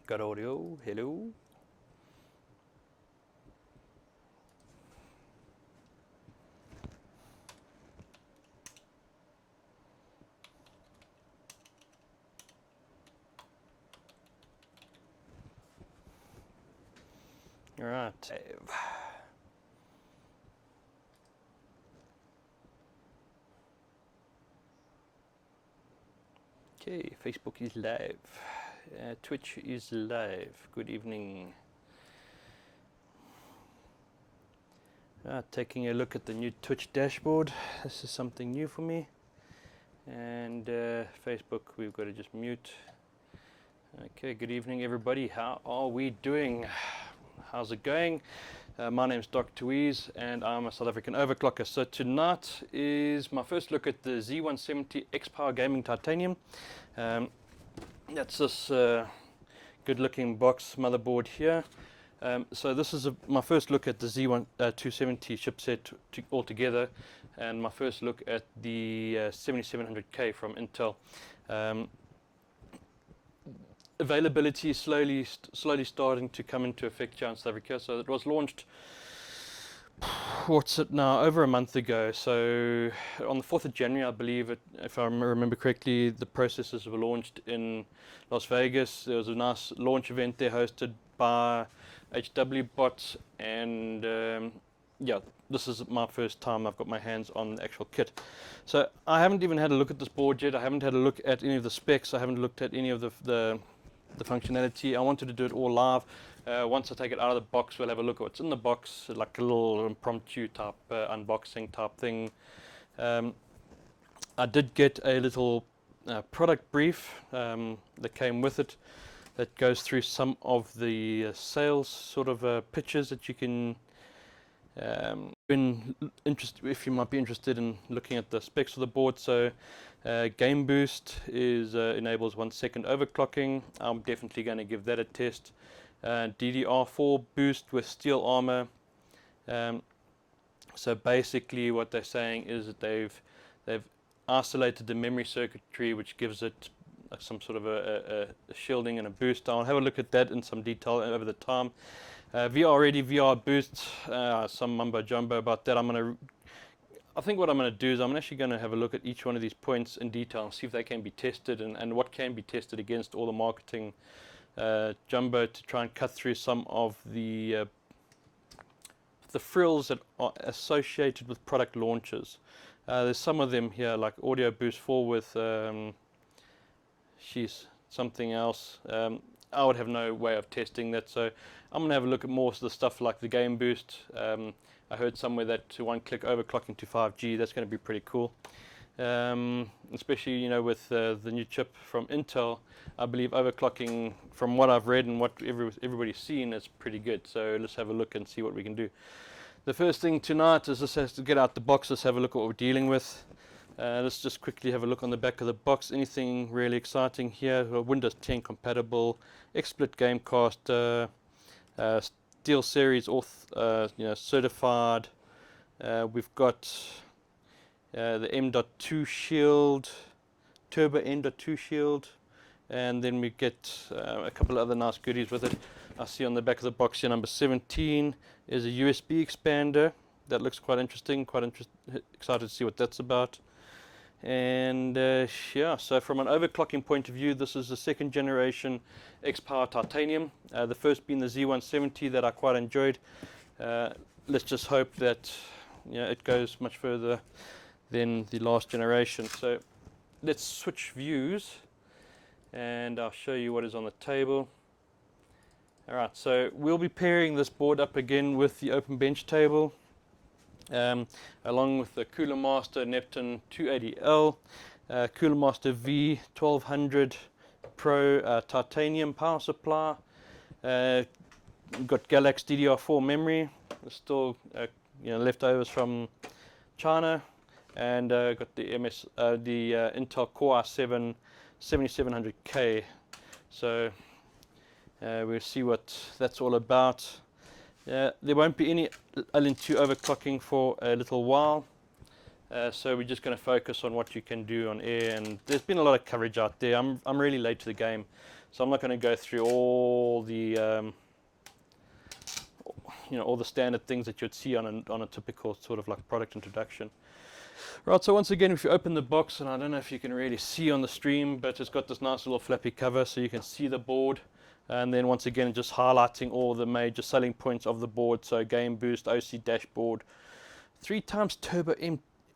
Got audio, hello. All right. Okay, Facebook is live. Twitch is live. Good evening. Taking a look at the new Twitch dashboard. This is something new for me. And Facebook, we've got to just mute. Okay, good evening everybody. How are we doing? How's it going? My name's DrWeez and I'm a South African overclocker. So tonight is my first look at the Z170 XPower Gaming Titanium. That's this good looking box motherboard here. So this is my first look at the Z270 chipset altogether, and my first look at the 7700K from Intel. Availability is slowly starting to come into effect here in South Africa. So it was launched, what's it now, over a month ago. So on the 4th of January, I believe, if I remember correctly, the processors were launched in Las Vegas. There was a nice launch event there hosted by HWBot, and yeah, this is my first time I've got my hands on the actual kit. So I haven't even had a look at this board yet. I haven't had a look at any of the specs. I haven't looked at any of the functionality. I wanted to do it all live. Once I take it out of the box, we'll have a look at what's in the box, like a little impromptu type unboxing type thing. I did get a little product brief that came with it that goes through some of the sales sort of pictures that you can if you might be interested in looking at the specs of the board. So game boost is enables 1 second overclocking. I'm definitely going to give that a test. DDR4 boost with steel armor. So basically what they're saying is that they've isolated the memory circuitry, which gives it some sort of a shielding and a boost. I'll have a look at that in some detail over the time. VR ready, VR boost, some mumbo jumbo about that. I think what I'm going to do is I'm actually going to have a look at each one of these points in detail and see if they can be tested and what can be tested against all the marketing jumbo, to try and cut through some of the frills that are associated with product launches. There's some of them here, like Audio Boost 4 with something else. I would have no way of testing that, so I'm going to have a look at more of the stuff like the game boost. I heard somewhere that to one-click overclocking to 5G, that's going to be pretty cool. Especially, with the new chip from Intel, I believe overclocking, from what I've read and what everybody's seen, is pretty good. So let's have a look and see what we can do. The first thing tonight is, this has to get out the box. Let's have a look at what we're dealing with. Let's just quickly have a look on the back of the box. Anything really exciting here? Windows 10 compatible, XSplit Gamecast, Steel Series certified. We've got the M.2 shield, Turbo M.2 shield, and then we get a couple of other nice goodies with it. I see on the back of the box here, number 17 is a USB expander. That looks quite interesting. Excited to see what that's about. And yeah, so from an overclocking point of view, this is the 2nd generation XPower Titanium, the first being the Z170 that I quite enjoyed. Let's just hope that it goes much further than the last generation. So let's switch views and I'll show you what is on the table. Alright, so we'll be pairing this board up again with the open bench table, along with the Cooler Master Neptune 280L, Cooler Master V1200 Pro titanium power supply. We've got Galax DDR4 memory. There's still leftovers from China, and got the Intel Core i7 7700K. So we'll see what that's all about. There won't be any LN2 overclocking for a little while, so we're just going to focus on what you can do on air. And there's been a lot of coverage out there. I'm really late to the game, So I'm not going to go through all the all the standard things that you'd see on a typical sort of like product introduction. Right, so once again, if you open the box, and I don't know if you can really see on the stream, but it's got this nice little flappy cover so you can see the board. And then once again, just highlighting all the major selling points of the board. So game boost, OC dashboard, 3x turbo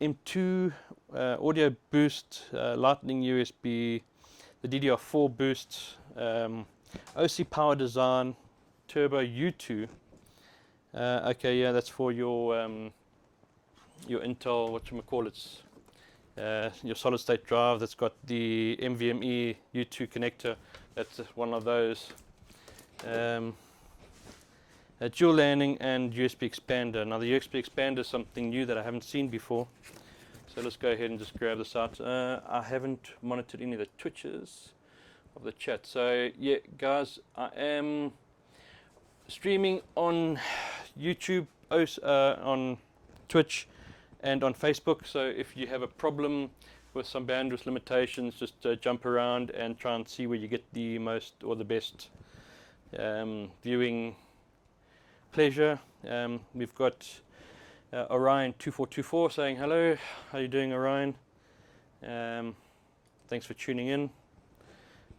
M2, audio boost, lightning USB, the DDR4 boost, OC power design, turbo U2. Okay, yeah, that's for your Intel, your solid state drive that's got the NVMe U2 connector. That's one of those. A dual landing and USB expander. Now the USB expander is something new that I haven't seen before. So let's go ahead and just grab this out. I haven't monitored any of the Twitches of the chat. So yeah, guys, I am streaming on YouTube, on Twitch, and on Facebook. So if you have a problem with some bandwidth limitations, just jump around and try and see where you get the most or the best viewing pleasure. We've got Orion 2424 saying hello. How are you doing, Orion? Thanks for tuning in.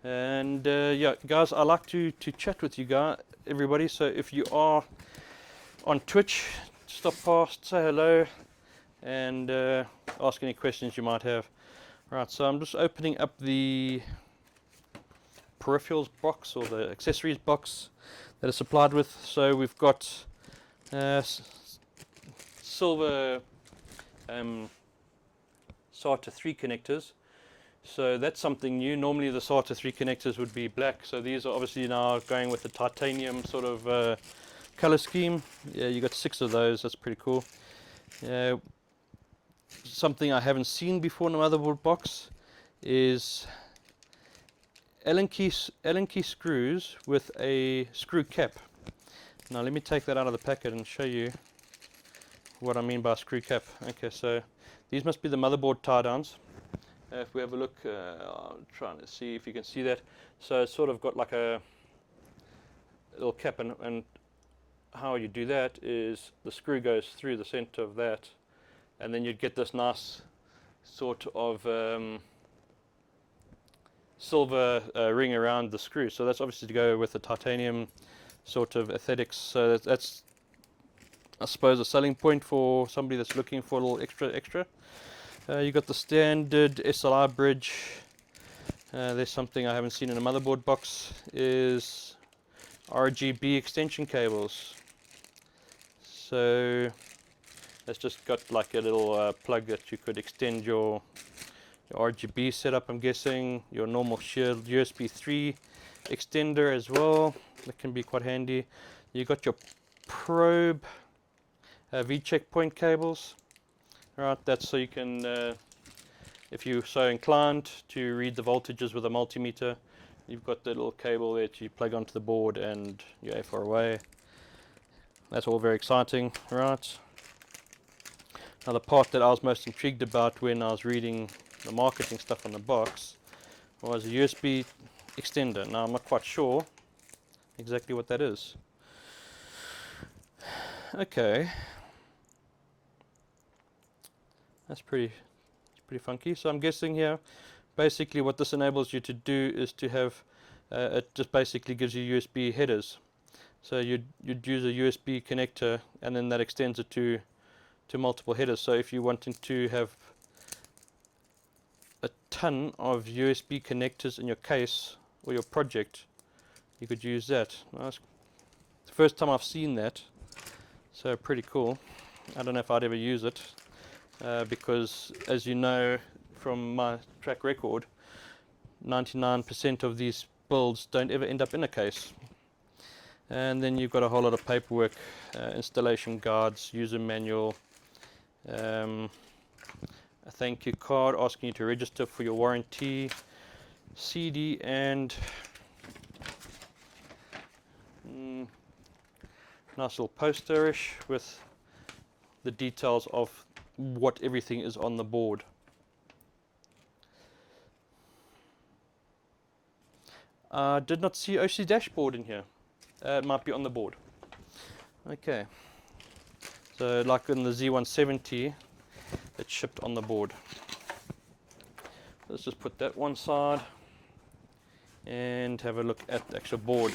And yeah, guys, I like to chat with you guys, everybody. So if you are on Twitch, stop past, say hello, and ask any questions you might have. Right, so I'm just opening up the peripherals box or the accessories box that is supplied with. So we've got silver SATA 3 connectors. So that's something new. Normally the SATA 3 connectors would be black. So these are obviously now going with the titanium sort of color scheme. Yeah, you got 6 of those. That's pretty cool. Something I haven't seen before in a motherboard box is Allen key screws with a screw cap. Now let me take that out of the packet and show you what I mean by screw cap. Okay, so these must be the motherboard tie downs. If we have a look, I'm trying to see if you can see that. So it's sort of got like a little cap, and how you do that is the screw goes through the center of that, and then you'd get this nice sort of silver ring around the screw. So that's obviously to go with the titanium sort of aesthetics. So that's I suppose a selling point for somebody that's looking for a little extra. You got the standard SLI bridge. There's something I haven't seen in a motherboard box is RGB extension cables. So that's just got like a little plug that you could extend your RGB setup, I'm guessing. Your normal shield USB 3 extender as well. That can be quite handy. You got your probe V-check point cables. Right, that's so you can, if you're so inclined to read the voltages with a multimeter, you've got the little cable that you plug onto the board and you're far away. That's all very exciting, right? Now the part that I was most intrigued about when I was reading the marketing stuff on the box was a USB extender. Now I'm not quite sure exactly what that is. Okay. That's pretty funky. So I'm guessing here, basically what this enables you to do is to have, it just basically gives you USB headers. So you'd use a USB connector, and then that extends it to multiple headers. So if you're wanting to have a ton of USB connectors in your case or your project, you could use that. Well, that's the first time I've seen that, so pretty cool. I don't know if I'd ever use it. Because as you know from my track record, 99% of these builds don't ever end up in a case. And then you've got a whole lot of paperwork, installation guides, user manual, a thank you card asking you to register for your warranty, CD, and nice little posterish with the details of what everything is on the board. I did not see OC dashboard in here. It might be on the board. Okay. So like in the Z170, it's shipped on the board. Let's just put that one side and have a look at the actual board.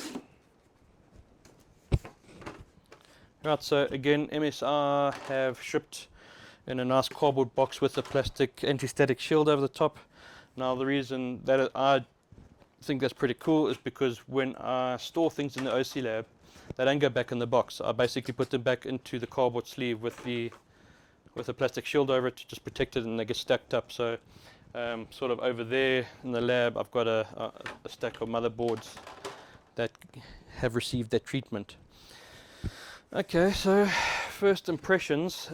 Right, so again, MSI have shipped in a nice cardboard box with a plastic anti-static shield over the top. Now the reason that I think that's pretty cool is because when I store things in the OC lab, they don't go back in the box. I basically put them back into the cardboard sleeve with a plastic shield over it to just protect it, and they get stacked up. So sort of over there in the lab, I've got a stack of motherboards that have received that treatment. Okay, so first impressions.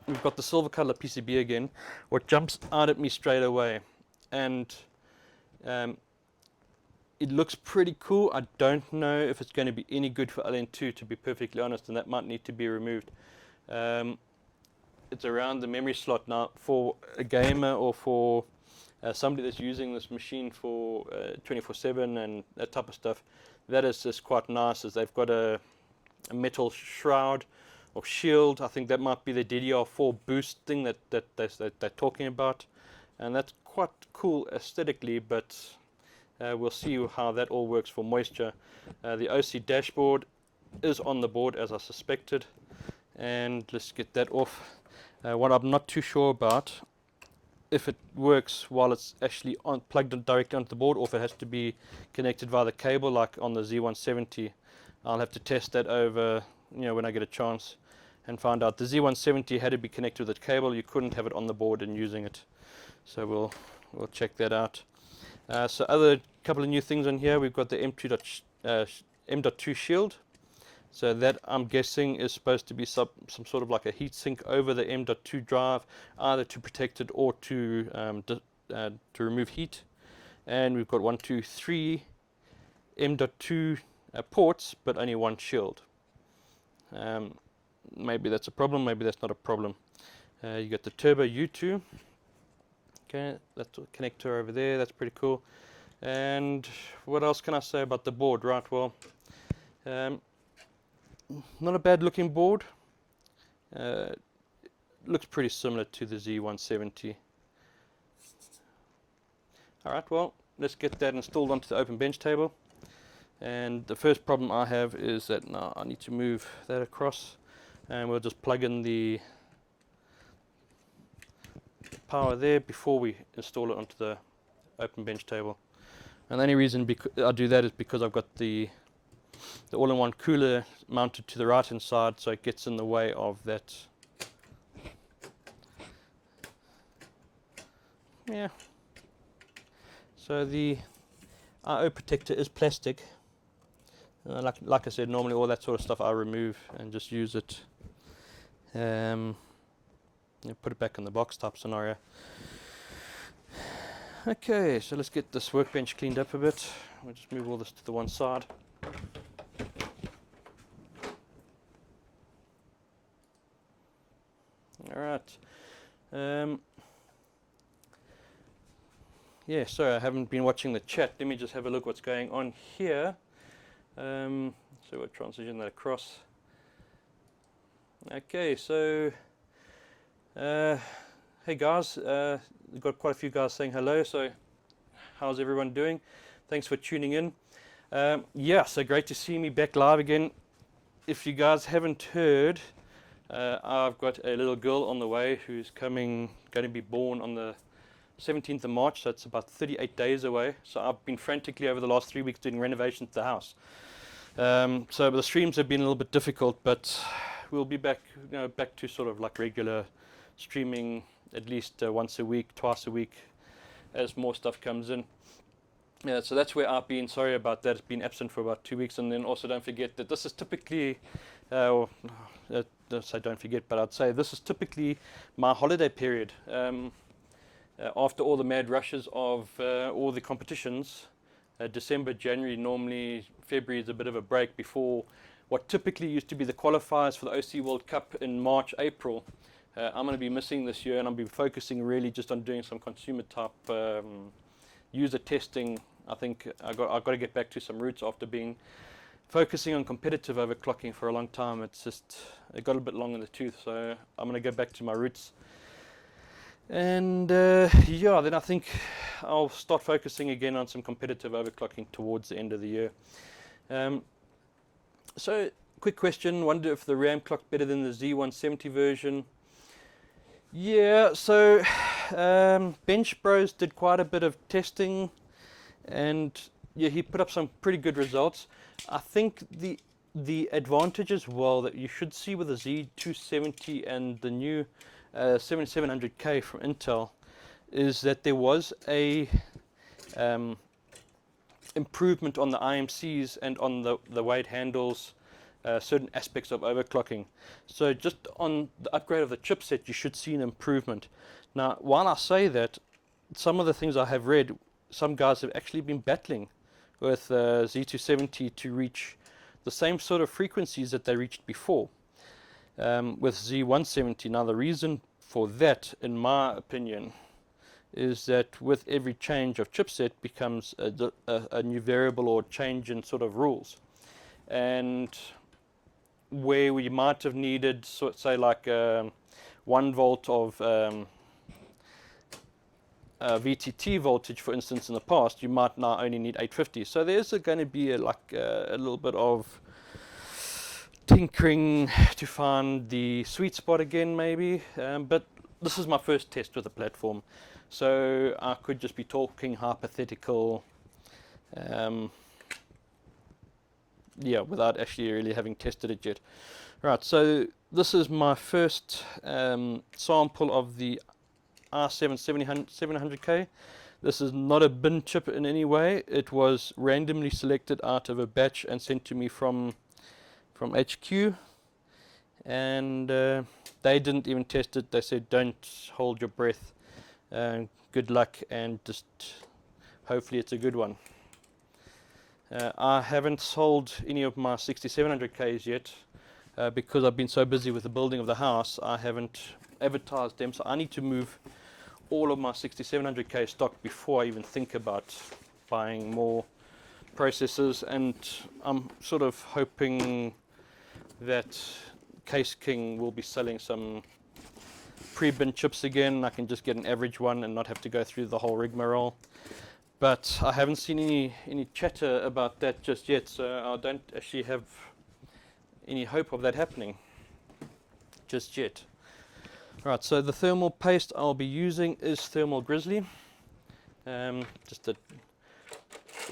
We've got the silver color PCB again. What jumps out at me straight away, and it looks pretty cool. I don't know if it's going to be any good for LN2, to be perfectly honest, and that might need to be removed. It's around the memory slot now for a gamer or for somebody that's using this machine for 24/7 and that type of stuff. That is just quite nice, as they've got a metal shroud or shield. I think that might be the DDR4 boost thing that they're talking about, and that's quite cool aesthetically, but we'll see how that all works for moisture. The OC dashboard is on the board, as I suspected, and let's get that off. What I'm not too sure about, if it works while it's actually plugged in directly onto the board, or if it has to be connected via the cable like on the Z170. I'll have to test that over, when I get a chance, and find out. The Z170 had to be connected with a cable. You couldn't have it on the board and using it. So we'll check that out. So other couple of new things on here. We've got the M.2 shield. So that, I'm guessing, is supposed to be some sort of like a heat sink over the M.2 drive, either to protect it or to remove heat. And we've got 1, 2, 3 M.2 ports, but only one shield. Maybe that's a problem, maybe that's not a problem. You got the turbo U2. Okay, that's a connector over there. That's pretty cool. And what else can I say about the board? Right, well, not a bad looking board. Looks pretty similar to the Z170. Alright, well, let's get that installed onto the open bench table. And the first problem I have is that now I need to move that across, and we'll just plug in the power there before we install it onto the open bench table. And the only reason I do that is because I've got the all-in-one cooler mounted to the right hand side, so it gets in the way of that. Yeah. So the I/O protector is plastic. Like I said, normally all that sort of stuff I remove and just use it. Put it back in the box type scenario. Okay, so let's get this workbench cleaned up a bit. We'll just move all this to the one side. Alright. Yeah, sorry, I haven't been watching the chat. Let me just have a look what's going on here. So we'll transition that across. Okay, so hey guys, we've got quite a few guys saying hello, so how's everyone doing? Thanks for tuning in. Yeah, so great to see me back live again. If you guys haven't heard, I've got a little girl on the way who's going to be born on the 17th of March, so it's about 38 days away. So I've been frantically over the last 3 weeks doing renovations to the house. So the streams have been a little bit difficult, but we'll be back, back to sort of like regular streaming, at least once a week, twice a week, as more stuff comes in. Yeah, so that's where I've been. Sorry about that. It's been absent for about 2 weeks, and then also don't forget that this is typically, don't forget, but I'd say this is typically my holiday period. After all the mad rushes of all the competitions, December, January, normally February is a bit of a break before what typically used to be the qualifiers for the OC World Cup in March, April. I'm going to be missing this year, and I'll be focusing really just on doing some consumer type user testing, I think I've got to get back to some roots after focusing on competitive overclocking for a long time. It got a bit long in the tooth, so I'm going to go back to my roots. And yeah, then I think I'll start focusing again on some competitive overclocking towards the end of the year. So, quick question, wonder if the RAM clocked better than the Z170 version. Yeah, so Bench Bros did quite a bit of testing, and yeah, he put up some pretty good results. I think the advantage as well that you should see with the Z270 and the new 7700K from Intel is that there was a improvement on the IMCs and on the way it handles certain aspects of overclocking. So just on the upgrade of the chipset, you should see an improvement. Now, while I say that, some of the things I have read, some guys have actually been battling with Z270 to reach the same sort of frequencies that they reached before with Z170. Now, the reason for that, in my opinion, is that with every change of chipset becomes a new variable or change in sort of rules. And where we might have needed, say, like 1 volt of VTT voltage, for instance, in the past, you might now only need 850. So there's going to be a little bit of tinkering to find the sweet spot again, maybe. But this is my first test with the platform, so I could just be talking hypothetical, yeah, without actually really having tested it yet. Right, so this is my first sample of the R770K. This is not a bin chip in any way. It was randomly selected out of a batch and sent to me from HQ, and they didn't even test it. They said don't hold your breath, good luck, and just hopefully it's a good one. I haven't sold any of my 6700Ks yet because I've been so busy with the building of the house. I haven't advertised them, so I need to move all of my 6700K stock before I even think about buying more processors. And I'm sort of hoping that Case King will be selling some pre-bin chips again. I can just get an average one and not have to go through the whole rigmarole. But I haven't seen any chatter about that just yet, so I don't actually have any hope of that happening just yet. Right, so the thermal paste I'll be using is Thermal Grizzly. Just a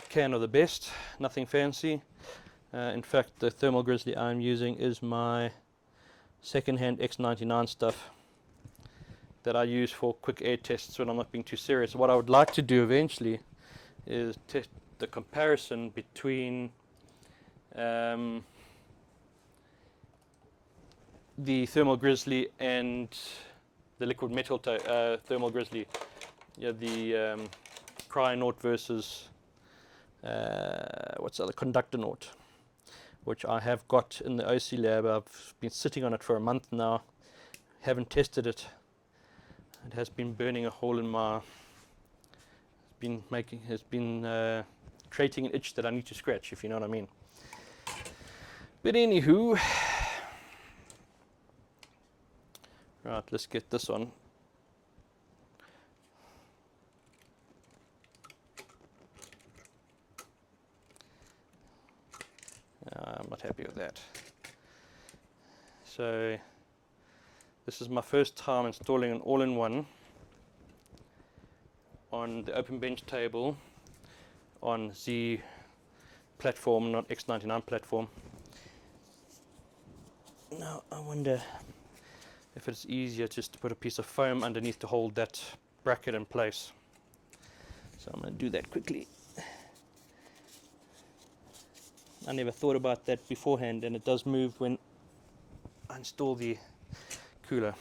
can of the best, nothing fancy. In fact, the Thermal Grizzly I'm using is my second-hand X99 stuff that I use for quick air tests when I'm not being too serious. What I would like to do eventually is test the comparison between the Thermal Grizzly and the liquid metal Thermal Grizzly. Yeah, the Cryonaut versus what's the other, Conductonaut, which I have got in the OC lab. I've been sitting on it for a month now, haven't tested it. It has been burning a hole in my, has been creating an itch that I need to scratch, if you know what I mean. But anywho, right, let's get this on. I'm not happy with that. So this is my first time installing an all-in-one on the open bench table on Z platform, not X99 platform. Now I wonder if it's easier just to put a piece of foam underneath to hold that bracket in place. So I'm going to do that quickly. I never thought about that beforehand, and it does move when I install the cooler.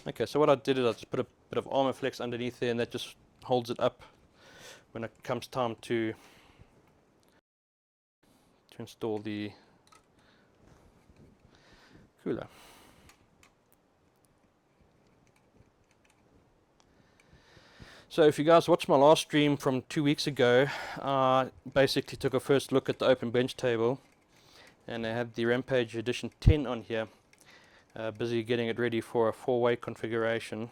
Okay, so what I did is I just put a bit of armor flex underneath there, and that just holds it up when it comes time to install the cooler. So if you guys watched my last stream from 2 weeks ago, I basically took a first look at the open bench table, and I had the Rampage Edition 10 on here, busy getting it ready for a 4-way configuration.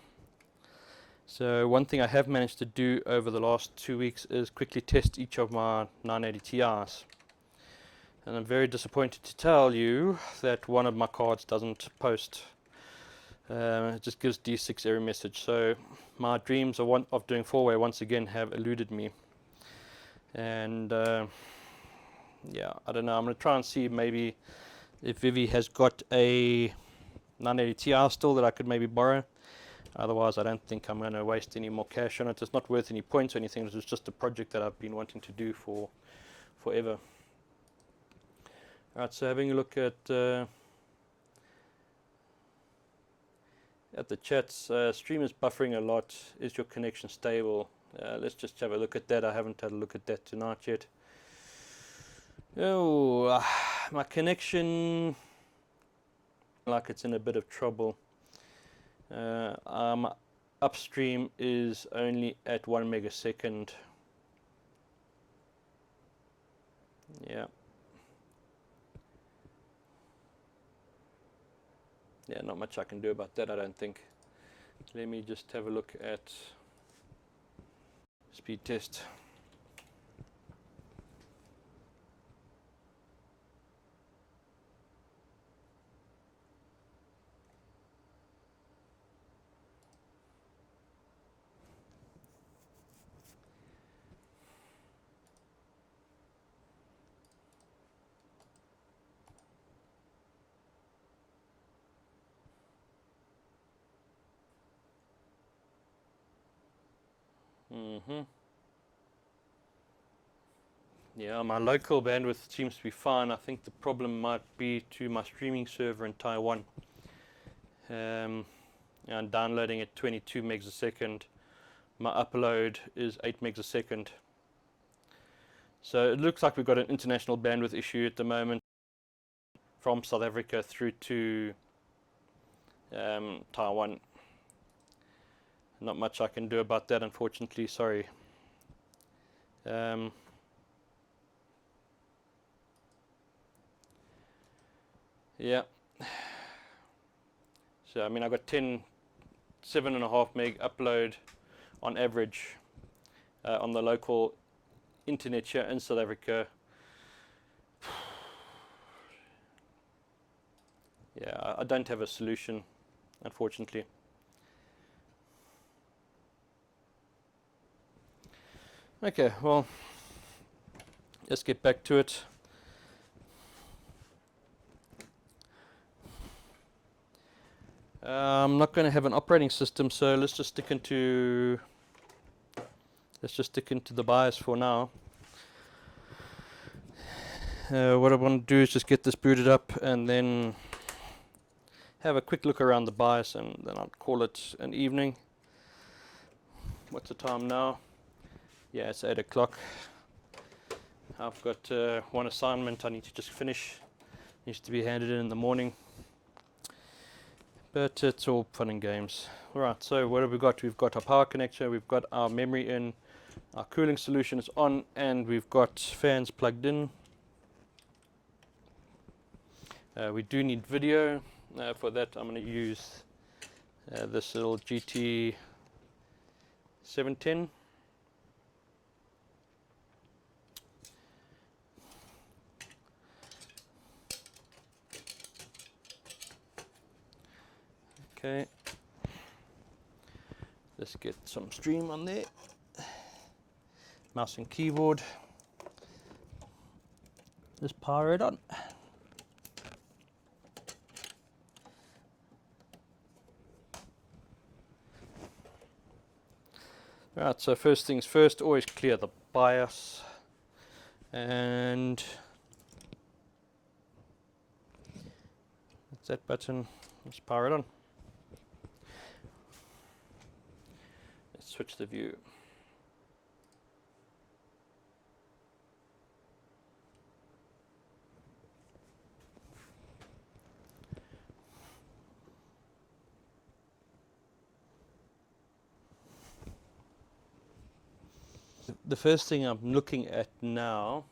So one thing I have managed to do over the last 2 weeks is quickly test each of my 980 Ti's. And I'm very disappointed to tell you that one of my cards doesn't post. It just gives D6 error message. So my dreams of doing 4-way once again have eluded me. And yeah, I don't know. I'm going to try and see maybe if Vivi has got a 980 Ti still that I could maybe borrow. Otherwise, I don't think I'm going to waste any more cash on it. It's not worth any points or anything. It's just a project that I've been wanting to do for forever. Alright, so having a look at the chats, stream is buffering a lot. Is your connection stable? Let's just have a look at that. I haven't had a look at that tonight yet. Oh, my connection, like it's in a bit of trouble. Upstream is only at 1 megasecond. Yeah. Yeah, not much I can do about that, I don't think. Let me just have a look at speed test. Yeah, my local bandwidth seems to be fine. I think the problem might be to my streaming server in Taiwan. And downloading at 22 megs a second. My upload is 8 megs a second. So it looks like we've got an international bandwidth issue at the moment from South Africa through to Taiwan. Not much I can do about that, unfortunately. Sorry. Yeah. So I mean, I got 7.5 meg upload on average on the local internet here in South Africa. Yeah, I don't have a solution, unfortunately. Okay, well, let's get back to it. I'm not going to have an operating system, so let's just stick into the BIOS for now. What I want to do is just get this booted up and then have a quick look around the BIOS, and then I'll call it an evening. What's the time now? Yeah, it's 8 o'clock. I've got one assignment I need to just finish. Needs to be handed in the morning. But it's all fun and games. Alright, so what have we got? We've got our power connector, we've got our memory in, our cooling solution is on, and we've got fans plugged in. We do need video. For that I'm going to use this little GT 710. Okay, let's get some stream on there. Mouse and keyboard. Just power it on. Right, so first things first, always clear the BIOS, and that's that button. Let's power it on. Let's switch the view. The first thing I'm looking at now,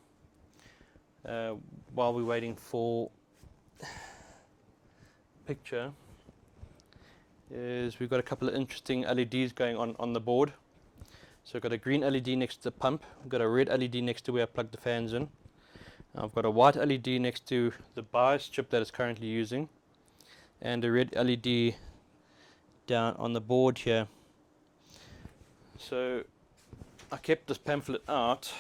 while we're waiting for picture, is we've got a couple of interesting LEDs going on the board. So I've got a green LED next to the pump, I've got a red LED next to where I plug the fans in. I've got a white LED next to the BIOS chip that it's currently using, and a red LED down on the board here. So I kept this pamphlet out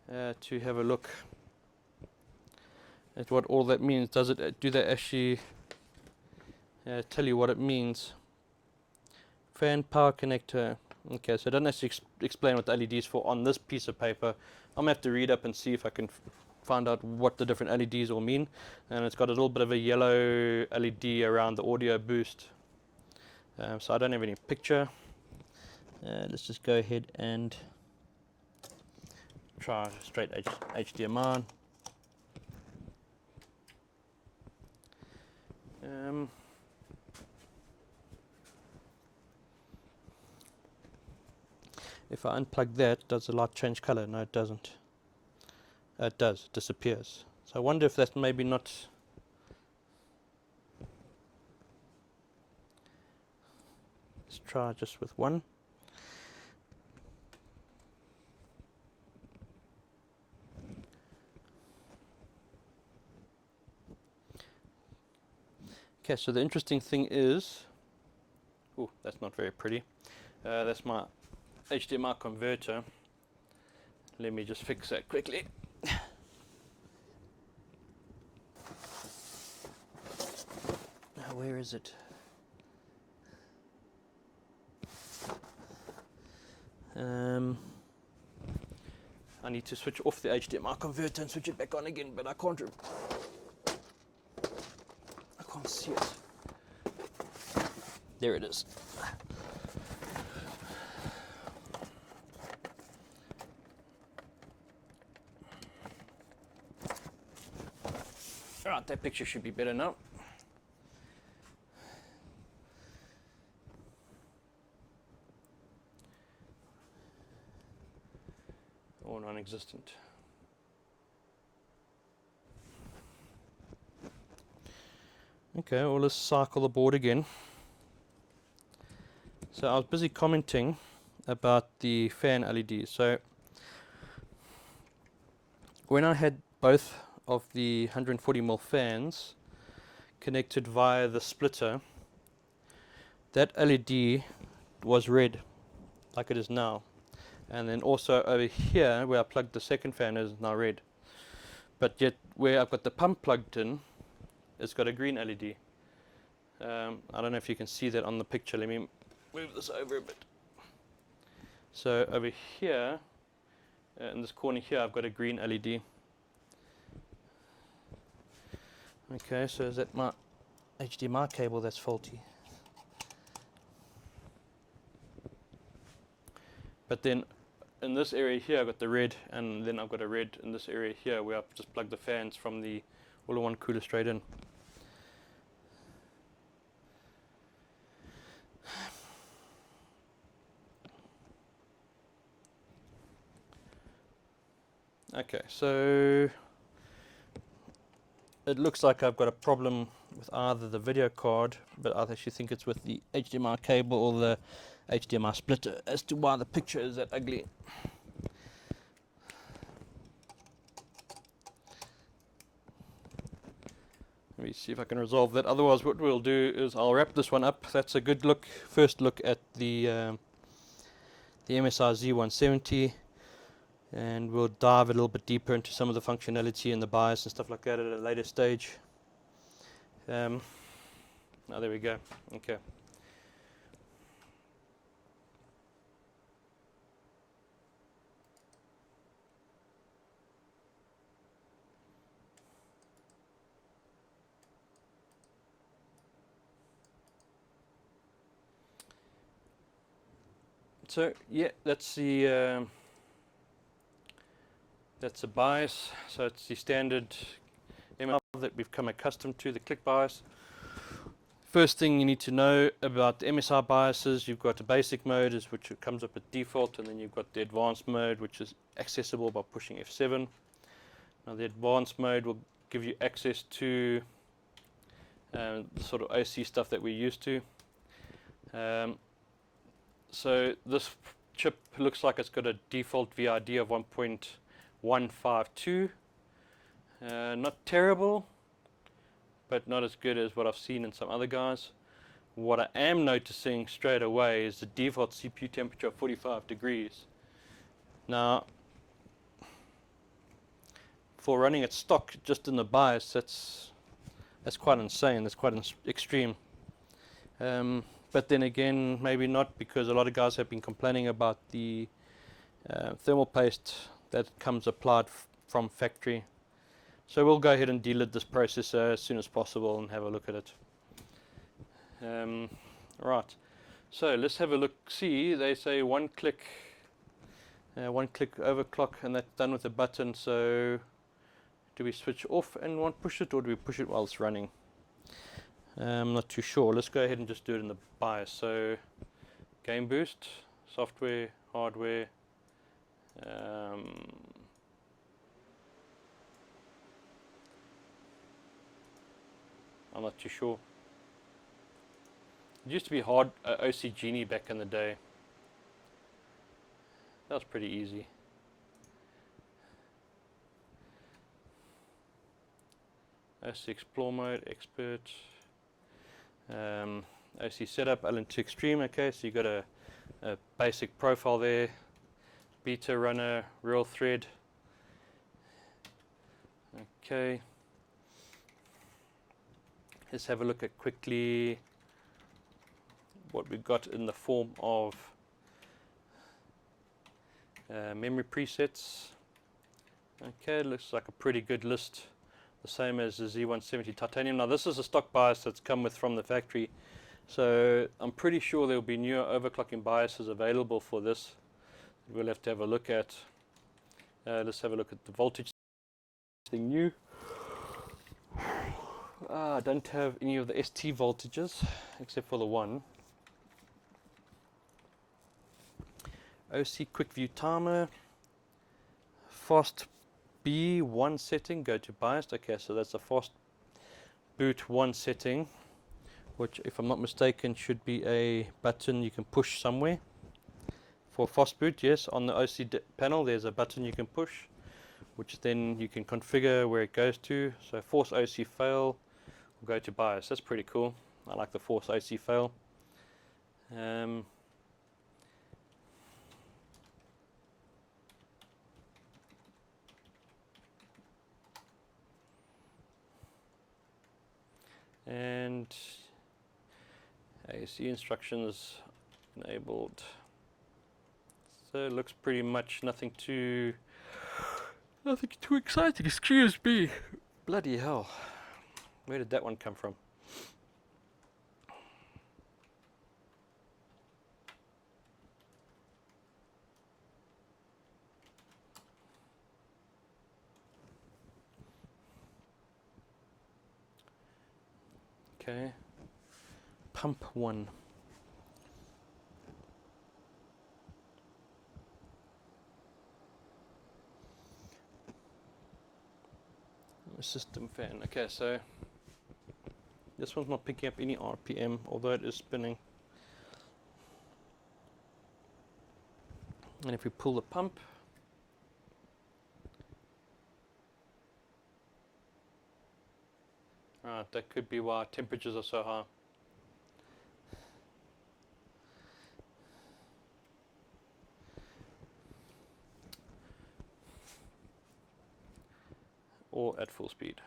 to have a look at what all that means. Do they actually tell you what it means? Fan power connector. Okay, so it doesn't actually explain what the LED is for on this piece of paper. I'm going to have to read up and see if I can find out what the different LEDs all mean. And it's got a little bit of a yellow LED around the audio boost. So I don't have any picture. Let's just go ahead and try straight HDMI. If I unplug that, does the light change color? No, it doesn't. It does, it disappears. So I wonder if that's maybe not... Let's try just with one. Okay, so the interesting thing is... Oh, that's not very pretty. That's my HDMI converter. Let me just fix that quickly. Now, where is it? I need to switch off the HDMI converter and switch it back on again, but I can't see it. There it is. Alright, that picture should be better now. Or non-existent. Okay, well, let's cycle the board again. So I was busy commenting about the fan LEDs. So when I had both of the 140mm fans connected via the splitter, that LED was red, like it is now. And then also over here, where I plugged the second fan, is now red. But yet, where I've got the pump plugged in, it's got a green LED. I don't know if you can see that on the picture. Let me move this over a bit. So over here, in this corner here, I've got a green LED. Okay, so is that my HDMI cable that's faulty? But then in this area here, I've got the red, and then I've got a red in this area here where I've just plugged the fans from the all-in-one cooler straight in. Okay, so it looks like I've got a problem with either the video card, but I actually think it's with the HDMI cable or the HDMI splitter as to why the picture is that ugly. Let me see if I can resolve that. Otherwise, what we'll do is I'll wrap this one up. That's a good look, first look at the MSI Z270, and we'll dive a little bit deeper into some of the functionality and the BIOS and stuff like that at a later stage. Oh, there we go. Okay. So yeah, that's the BIOS. So it's the standard ML that we've come accustomed to, the click BIOS. First thing you need to know about the MSI biases, you've got the basic mode, which comes up at default, and then you've got the advanced mode, which is accessible by pushing F7. Now the advanced mode will give you access to the sort of OC stuff that we're used to. So this chip looks like it's got a default VID of 1.152. Not terrible, but not as good as what I've seen in some other guys. What I am noticing straight away is the default CPU temperature of 45 degrees. Now, for running at stock just in the BIOS, that's quite insane, that's quite extreme. But then again, maybe not, because a lot of guys have been complaining about the thermal paste that comes applied from factory. So we'll go ahead and delid this processor as soon as possible and have a look at it. Right, so let's have a look. See, they say one click overclock, and that's done with a button. So do we switch off and push it, or do we push it while it's running? I'm not too sure. Let's go ahead and just do it in the BIOS. So game boost, software, hardware. I'm not too sure. It used to be hard OC Genie back in the day. That was pretty easy. OC Explore mode, expert. OC setup, LN2 extreme. Okay, so you got a basic profile there. Beta runner, real thread. Okay. Let's have a look at quickly what we got in the form of memory presets. Okay, looks like a pretty good list, the same as the Z170 Titanium. Now this is a stock BIOS that's come with from the factory, so I'm pretty sure there will be newer overclocking BIOSes available for this. We'll have to have a look at. Let's have a look at the voltage. Anything new? I don't have any of the ST voltages except for the one. OC quick view timer, fast B1 setting, go to BIOS. Okay, so that's a fast boot 1 setting, which if I'm not mistaken should be a button you can push somewhere. For fast boot, yes, on the OC panel there's a button you can push, which then you can configure where it goes to. So force OC fail, we'll go to BIOS. That's pretty cool. I like the force OC fail. And AC instructions enabled. So it looks pretty much nothing too exciting. Excuse me. Bloody hell. Where did that one come from? Okay. Pump 1. System fan. Okay, so this one's not picking up any RPM, although it is spinning. And if we pull the pump, that could be why temperatures are so high. Or at full speed.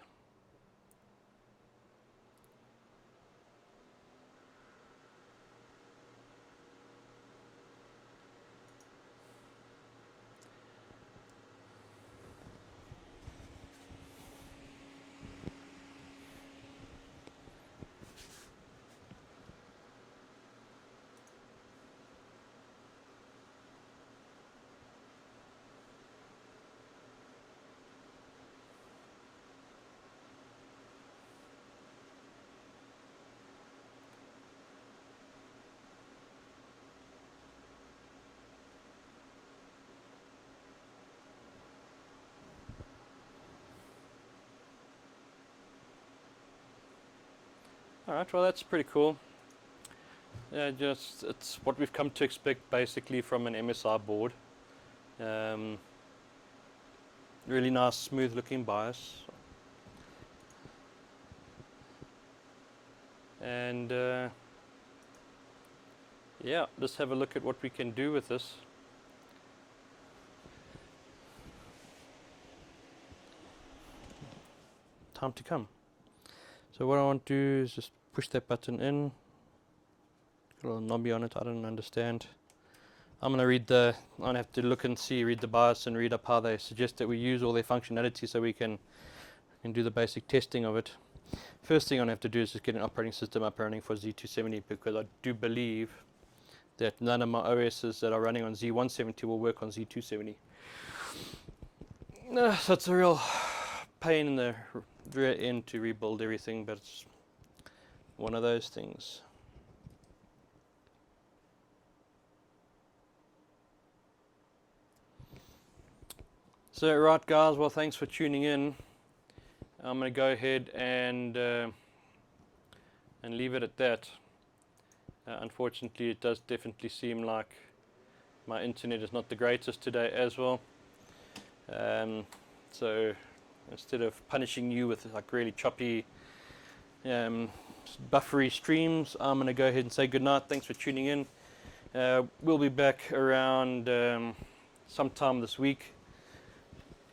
Alright, well that's pretty cool. Yeah, just it's what we've come to expect basically from an MSI board. Really nice, smooth looking bias. And yeah, let's have a look at what we can do with this. Time to come. So what I want to do is just push that button in. Got a little knobby on it, I don't understand. I'm going to read the, I'm going to have to look and see, read the BIOS and read up how they suggest that we use all their functionality so we can do the basic testing of it. First thing I'm going to have to do is just get an operating system up and running for Z270, because I do believe that none of my OSs that are running on Z170 will work on Z270. So it's a real pain in the rear end to rebuild everything, but it's one of those things. So right guys, well thanks for tuning in. I'm going to go ahead and leave it at that. Unfortunately, it does definitely seem like my internet is not the greatest today as well. So instead of punishing you with like really choppy, buffery streams, I'm going to go ahead and say goodnight. Thanks for tuning in. We'll be back around sometime this week.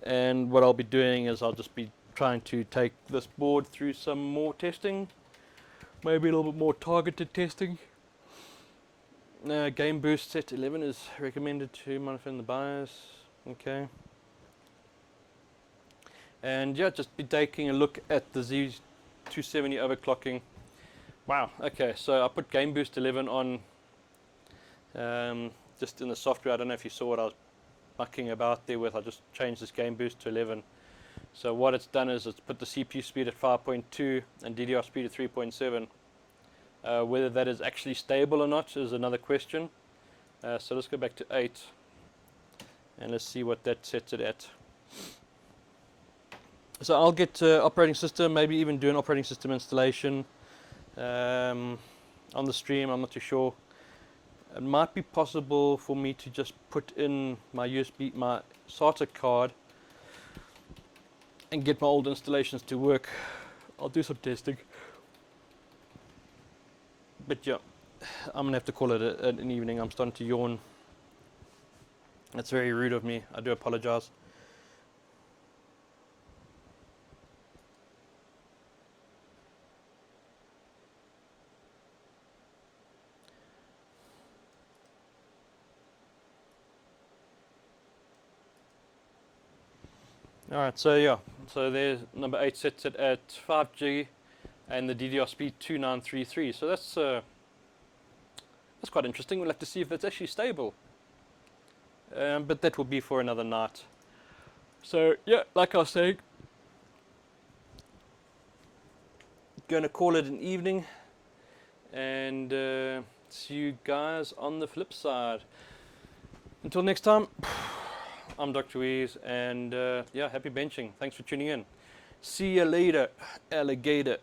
And what I'll be doing is I'll just be trying to take this board through some more testing, maybe a little bit more targeted testing. Game boost set 11 is recommended to modify in the BIOS. Okay. And yeah, just be taking a look at the Z270 overclocking. Wow. Okay, so I put Game Boost 11 on just in the software. I don't know if you saw what I was mucking about there with. I just changed this Game Boost to 11. So what it's done is it's put the CPU speed at 5.2 and DDR speed at 3.7. Whether that is actually stable or not is another question. So let's go back to 8 and let's see what that sets it at. So I'll get operating system, maybe even do an operating system installation on the stream. I'm not too sure. It might be possible for me to just put in my USB, my SATA card, and get my old installations to work. I'll do some testing. But yeah, I'm gonna have to call it an evening. I'm starting to yawn. That's very rude of me. I do apologize. Alright, so yeah, so there's number 8 sets it at 5G and the DDR speed 2933. So that's quite interesting. We'll have to see if it's actually stable. But that will be for another night. So yeah, like I was saying, gonna call it an evening and see you guys on the flip side. Until next time, I'm DrWeez, and yeah, happy benching. Thanks for tuning in. See you later, alligator.